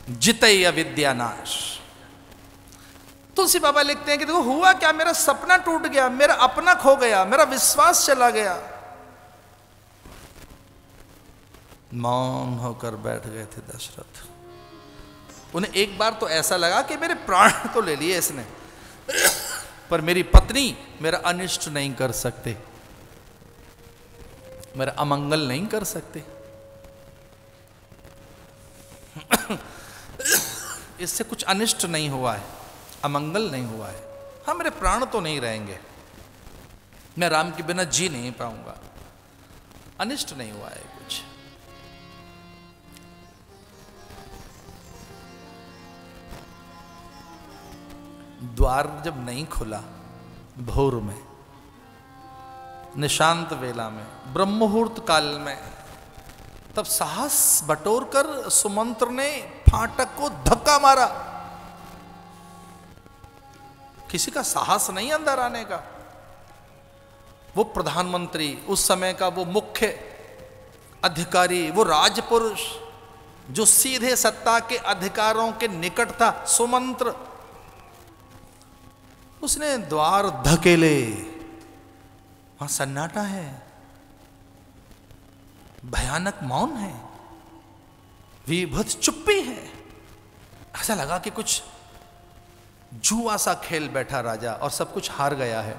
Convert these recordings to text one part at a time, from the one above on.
जितई अविद्यानाश। तुलसी बाबा लिखते हैं कि देखो हुआ क्या, मेरा सपना टूट गया, मेरा अपना खो गया, मेरा विश्वास चला गया। मौन होकर बैठ गए थे दशरथ। उन्हें एक बार तो ऐसा लगा कि मेरे प्राण तो ले लिए इसने, पर मेरी पत्नी मेरा अनिष्ट नहीं कर सकते, मेरा अमंगल नहीं कर सकते। इससे कुछ अनिष्ट नहीं हुआ है, अमंगल नहीं हुआ है। हाँ, मेरे प्राण तो नहीं रहेंगे, मैं राम के बिना जी नहीं पाऊंगा, अनिष्ट नहीं हुआ है कुछ। द्वार जब नहीं खुला भोर में, निशांत वेला में, ब्रह्म मुहूर्त काल में, तब साहस बटोर कर सुमंत्र ने फाटक को धक्का मारा। किसी का साहस नहीं अंदर आने का। वो प्रधानमंत्री, उस समय का वो मुख्य अधिकारी, वो राजपुरुष जो सीधे सत्ता के अधिकारों के निकट था, सुमंत्र, उसने द्वार धकेले। वहां सन्नाटा है, भयानक मौन है, विभत्स चुप्पी है। ऐसा लगा कि कुछ जुआ सा खेल बैठा राजा और सब कुछ हार गया है।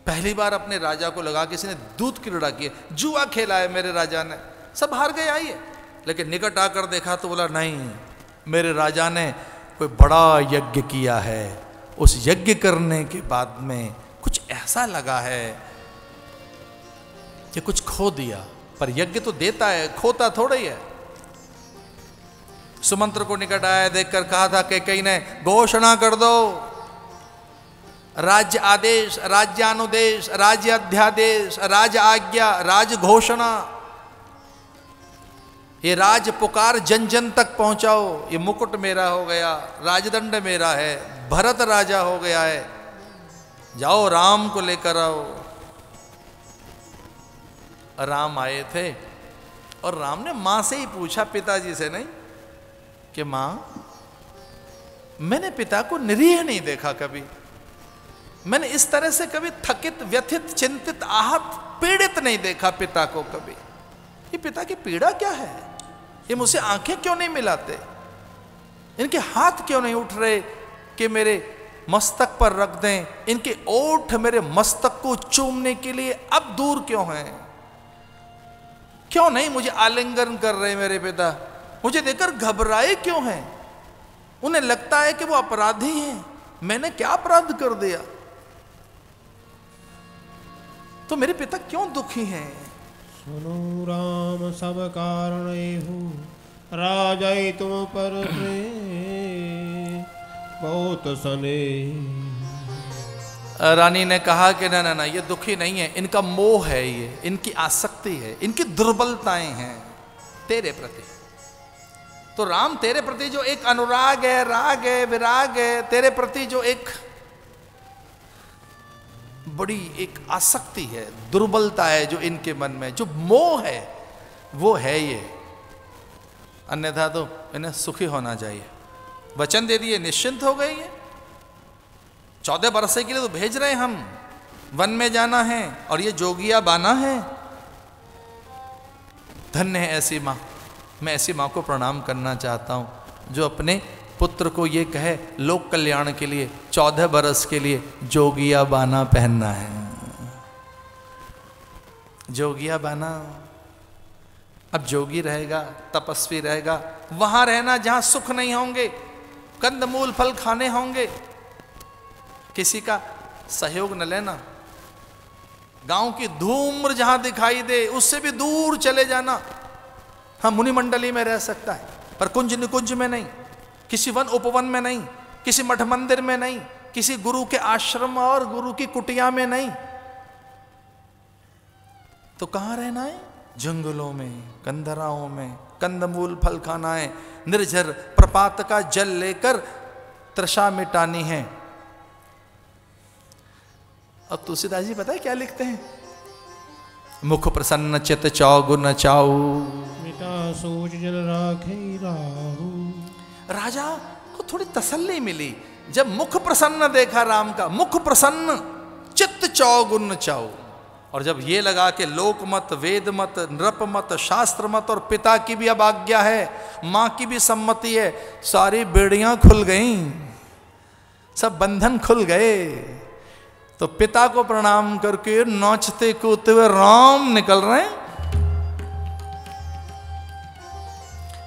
पहली बार अपने राजा को लगा किसी ने दूध क्रीड़ा की, जुआ खेला है मेरे राजा ने, सब हार गया ही है। लेकिन निकट आकर देखा तो बोला नहीं, मेरे राजा ने कोई बड़ा यज्ञ किया है। उस यज्ञ करने के बाद में कुछ ऐसा लगा है कि कुछ खो दिया, पर यज्ञ तो देता है, खोता थोड़ा ही है। सुमंत्र को निकट आया, देखकर कहा था कि कहीं ने घोषणा कर दो, राज्य आदेश, राज्यानुदेश, राज्य अध्यादेश, राज आज्ञा, राज घोषणा, ये राज पुकार जन जन तक पहुंचाओ। ये मुकुट मेरा हो गया, राजदंड मेरा है, भरत राजा हो गया है, जाओ राम को लेकर आओ। राम आए थे और राम ने मां से ही पूछा, पिताजी से नहीं, कि मां, मैंने पिता को निरीह नहीं देखा कभी, मैंने इस तरह से कभी थकित, व्यथित, चिंतित, आहत, पीड़ित नहीं देखा पिता को कभी। ये पिता की पीड़ा क्या है? ये मुझसे आंखें क्यों नहीं मिलाते? इनके हाथ क्यों नहीं उठ रहे कि मेरे मस्तक पर रख दें? इनके ओठ मेरे मस्तक को चूमने के लिए अब दूर क्यों हैं? क्यों नहीं मुझे आलिंगन कर रहे मेरे पिता? मुझे देखकर घबराए क्यों हैं? उन्हें लगता है कि वो अपराधी हैं। मैंने क्या अपराध कर दिया? तो मेरे पिता क्यों दुखी हैं? सुनो राम सब कारण एहु, राजाई तुम पर प्रेम बहुत सने। रानी ने कहा कि ना ना ना, ये दुखी नहीं है, इनका मोह है, ये इनकी आसक्ति है, इनकी दुर्बलताएं हैं तेरे प्रति। तो राम, तेरे प्रति जो एक अनुराग है, राग है, विराग है, तेरे प्रति जो एक बड़ी एक आसक्ति है, दुर्बलता है जो इनके मन में, जो मोह है, वो है ये। अन्यथा तो इन्हें सुखी होना चाहिए। वचन दे दिए, निश्चिंत हो गई है। 14 बरस के लिए तो भेज रहे हैं हम, वन में जाना है और ये जोगिया बाना है। धन्य है ऐसी माँ। मैं ऐसी माँ को प्रणाम करना चाहता हूँ जो अपने पुत्र को ये कहे, लोक कल्याण के लिए 14 बरस के लिए जोगिया बाना पहनना है। जोगिया बाना, अब जोगी रहेगा, तपस्वी रहेगा, वहां रहना जहां सुख नहीं होंगे, कंदमूल फल खाने होंगे, किसी का सहयोग न लेना। गांव की धूम्र जहां दिखाई दे उससे भी दूर चले जाना। हाँ, मुनि मंडली में रह सकता है, पर कुंज निकुंज में नहीं, किसी वन उपवन में नहीं, किसी मठ मंदिर में नहीं, किसी गुरु के आश्रम और गुरु की कुटिया में नहीं। तो कहां रहना है? जंगलों में, कंदराओं में, कंदमूल फल खाना है, निर्झर प्रपात का जल लेकर तृषा मिटानी है। अब तुलसीदास जी पता है क्या लिखते हैं? मुख प्रसन्न चित चौगुन चाऊ, मिटा सोच जन राखे राहु। राजा को थोड़ी तसल्ली मिली जब मुख प्रसन्न देखा राम का, मुख प्रसन्न चित्त चौगुन चाओ। और जब ये लगा कि लोक मत, वेद मत, नृप मत, शास्त्र मत और पिता की भी अब आज्ञा है, मां की भी सम्मति है, सारी बेड़ियां खुल गईं, सब बंधन खुल गए। तो पिता को प्रणाम करके नाचते कूदते हुए राम निकल रहे हैं।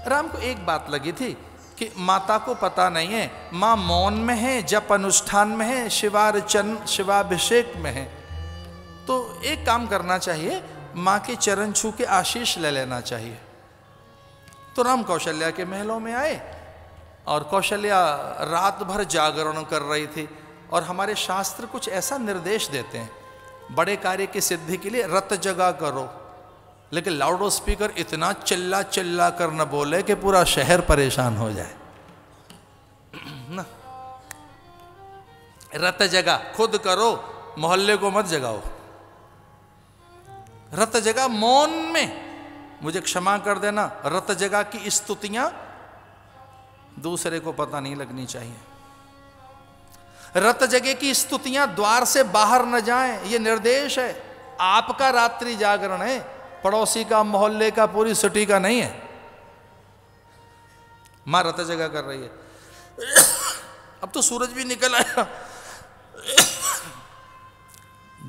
राम को एक बात लगी थी कि माता को पता नहीं है, मां मौन में है, जप अनुष्ठान में है, शिवार्चन शिवाभिषेक में है। तो एक काम करना चाहिए, मां के चरण छू के आशीष ले लेना चाहिए। तो राम कौशल्या के महलों में आए और कौशल्या रात भर जागरण कर रही थी। और हमारे शास्त्र कुछ ऐसा निर्देश देते हैं, बड़े कार्य की सिद्धि के लिए रत जगा करो, लेकिन लाउड स्पीकर इतना चिल्ला चिल्ला कर न बोले कि पूरा शहर परेशान हो जाए ना। रत जगा खुद करो, मोहल्ले को मत जगाओ। रत जगा मौन में, मुझे क्षमा कर देना, रत जगा की स्तुतियां दूसरे को पता नहीं लगनी चाहिए। रत जगे की स्तुतियां द्वार से बाहर न जाएं, ये निर्देश है। आपका रात्रि जागरण है, पड़ोसी का, मोहल्ले का, पूरी सिटी का नहीं है। मां रत जगा कर रही है। अब तो सूरज भी निकल आया।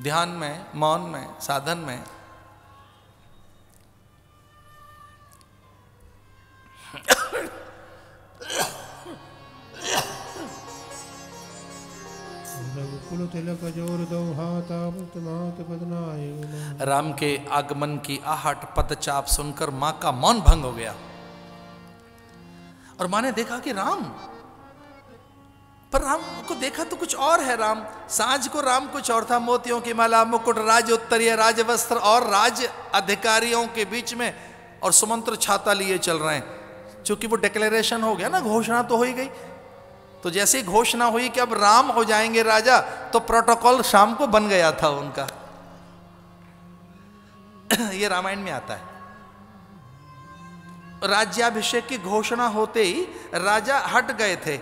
ध्यान में, मौन में, साधन में राम के आगमन की आहट पदचाप सुनकर मां का मौन भंग हो गया। और मां ने देखा कि राम, पर राम को देखा तो कुछ और है। राम सांझ को राम कुछ और था, मोतियों की माला, मुकुट, राज उत्तरीय, राज वस्त्र और राज अधिकारियों के बीच में, और सुमंत्र छाता लिए चल रहे हैं। क्योंकि वो डिक्लेरेशन हो गया ना, घोषणा तो हो ही गई। तो जैसे ही घोषणा हुई कि अब राम हो जाएंगे राजा, तो प्रोटोकॉल शाम को बन गया था उनका। ये रामायण में आता है। राज्याभिषेक की घोषणा होते ही राजा हट गए थे।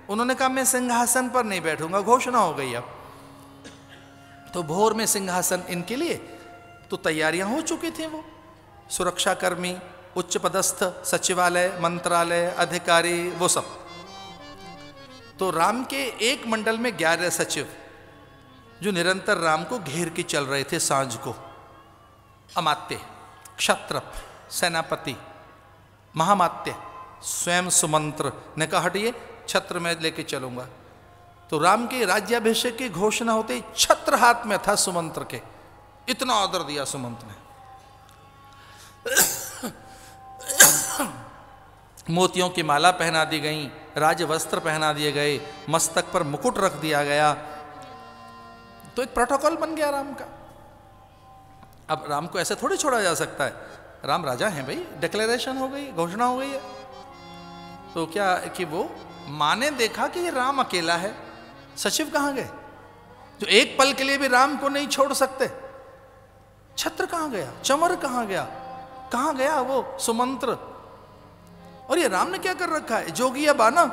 उन्होंने कहा मैं सिंहासन पर नहीं बैठूंगा, घोषणा हो गई अब। तो भोर में सिंहासन इनके लिए, तो तैयारियां हो चुकी थी। वो सुरक्षाकर्मी, उच्च पदस्थ, सचिवालय, मंत्रालय, अधिकारी, वो सब। तो राम के एक मंडल में 11 सचिव जो निरंतर राम को घेर के चल रहे थे सांझ को। अमात्य, क्षत्रप, सेनापति, महामात्य, स्वयं सुमंत्र ने कहा हटिए, छत्र में लेके चलूंगा। तो राम के राज्याभिषेक की घोषणा होते ही छत्र हाथ में था सुमंत्र के। इतना आदर दिया सुमंत्र ने। मोतियों की माला पहना दी गई, राज वस्त्र पहना दिए गए, मस्तक पर मुकुट रख दिया गया। तो एक प्रोटोकॉल बन गया राम का। अब राम को ऐसे थोड़ी छोड़ा जा सकता है, राम राजा हैं भाई, डिक्लेरेशन हो गई, घोषणा हो गई है। तो क्या कि वो मां ने देखा कि ये राम अकेला है, सचिव कहां गए जो एक पल के लिए भी राम को नहीं छोड़ सकते? छत्र कहां गया, चमर कहां गया, कहां गया वो सुमंत्र? और ये राम ने क्या कर रखा है, जोगी या बाना?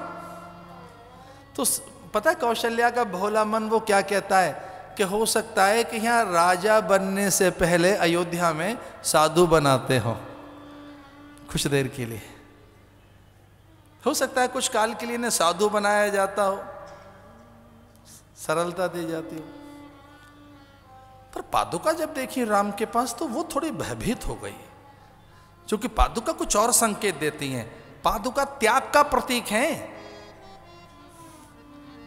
तो पता है कौशल्या का भोला मन वो क्या कहता है कि हो सकता है कि यहां राजा बनने से पहले अयोध्या में साधु बनाते हो कुछ देर के लिए। हो सकता है कुछ काल के लिए इन्हें साधु बनाया जाता हो, सरलता दी जाती हो। पर पादुका जब देखी राम के पास तो वो थोड़ी भयभीत हो गई, क्योंकि पादुका कुछ और संकेत देती हैं। पादुका त्याग का प्रतीक है।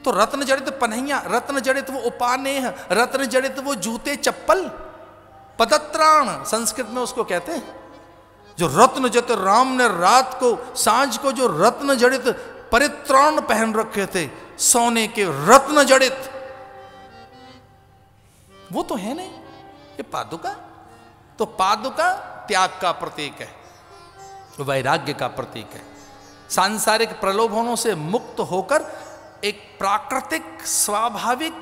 तो रत्न जड़ित पन्हैया, रत्न जड़ित वो उपानेह, रत्न जड़ित वो जूते चप्पल, पदत्राण संस्कृत में उसको कहते हैं। जो रत्न जड़ित, राम ने रात को सांझ को जो रत्न जड़ित परित्राण पहन रखे थे, सोने के रत्न जड़ित, वो तो है नहीं ये पादुका। तो पादुका त्याग का प्रतीक है, वैराग्य का प्रतीक है। सांसारिक प्रलोभनों से मुक्त होकर एक प्राकृतिक, स्वाभाविक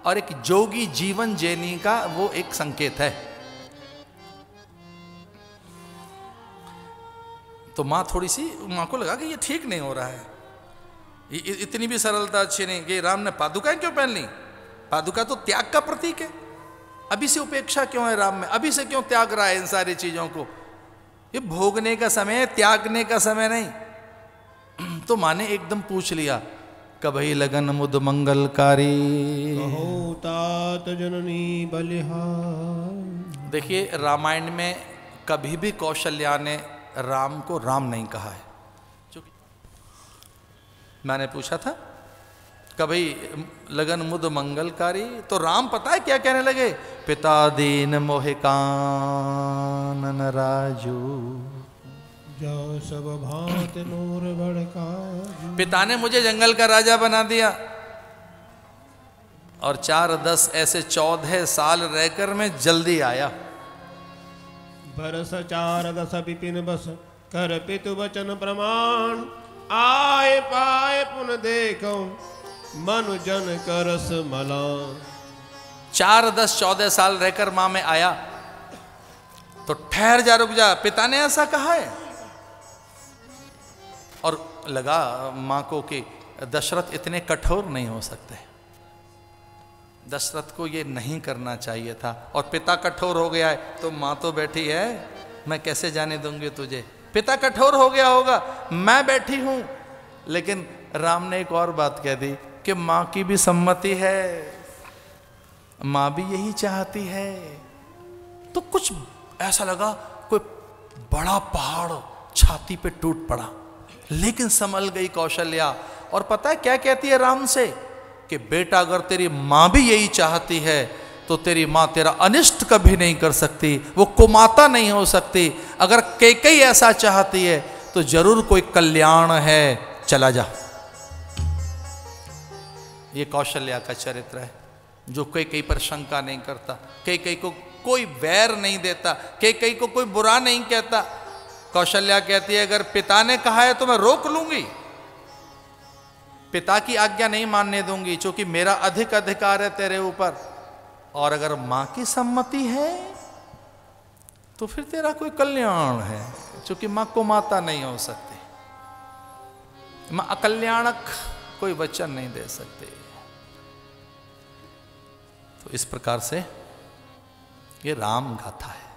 और एक जोगी जीवन जीने का वो एक संकेत है। तो मां थोड़ी सी, मां को लगा कि ये ठीक नहीं हो रहा है। इतनी भी सरलता अच्छी नहीं कि राम ने पादुकाएं क्यों पहन ली? पादुका तो त्याग का प्रतीक है। अभी से उपेक्षा क्यों है राम में? अभी से क्यों त्याग रहा है इन सारी चीजों को? ये भोगने का समय है, त्यागने का समय नहीं। तो माँ ने एकदम पूछ लिया, कभी लगन मुद मंगलकारी कहो तात जननी बलिहार। देखिए रामायण में कभी भी कौशल्या ने राम को राम नहीं कहा है। मैंने पूछा था कभी लगन मुद मंगलकारी, तो राम पता है क्या कहने लगे? पिता दीन मोहे कानन राजू जो सब भांत मोर बड़का। पिता ने मुझे जंगल का राजा बना दिया और 4-10 ऐसे 14 साल रहकर मैं जल्दी आया। बरस 4-10 विपिन बस कर पितु वचन प्रमाण। आए पाए पुन देखो मनु जन करस मलान। 4-10-14 साल रहकर मां में आया तो ठहर जा, रुक जा, पिता ने ऐसा कहा है। और लगा मां को कि दशरथ इतने कठोर नहीं हो सकते, दशरथ को ये नहीं करना चाहिए था। और पिता कठोर हो गया है तो मां तो बैठी है, मैं कैसे जाने दूंगी तुझे? पिता कठोर हो गया होगा, मैं बैठी हूं। लेकिन राम ने एक और बात कह दी कि मां की भी सम्मति है, मां भी यही चाहती है। तो कुछ ऐसा लगा कोई बड़ा पहाड़ छाती पे टूट पड़ा, लेकिन संभल गई कौशल्या। और पता है क्या कहती है राम से कि बेटा अगर तेरी मां भी यही चाहती है तो तेरी मां तेरा अनिष्ट कभी नहीं कर सकती, वो कुमाता नहीं हो सकती। अगर कैकेयी ऐसा चाहती है तो जरूर कोई कल्याण है, चला जा। ये कौशल्या का चरित्र है, जो कैकेयी पर शंका नहीं करता, कैकेयी को कोई वैर नहीं देता, कैकेयी को कोई बुरा नहीं कहता। कौशल्या कहती है अगर पिता ने कहा है तो मैं रोक लूंगी, पिता की आज्ञा नहीं मानने दूंगी, क्योंकि मेरा अधिक अधिकार है तेरे ऊपर। और अगर मां की सम्मति है तो फिर तेरा कोई कल्याण है, क्योंकि मां को माता नहीं हो सकती, मां अकल्याणक कोई वचन नहीं दे सकते। तो इस प्रकार से ये राम गाथा है।